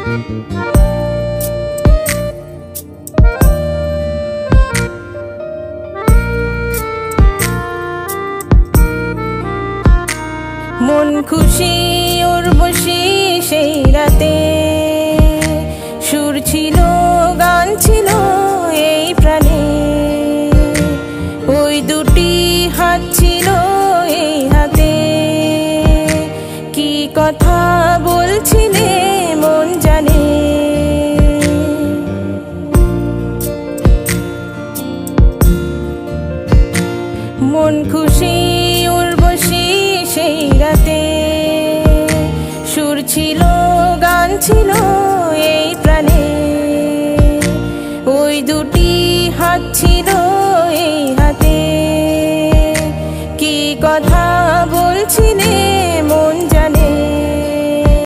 মন খুশি উর্বশী সেই রাতে, সুর ছিল গান ছিল এই প্রাণে, ওই দুটি হাত ছিল এই হাতে, কি কথা বলছিলে মন জানে। মন খুশি উর্বশী সেই রাতে, সুর ছিল গান ছিল এই প্রাণে, ওই দুটি হাত ছিল এই হাতে, কি কথা বলছিলে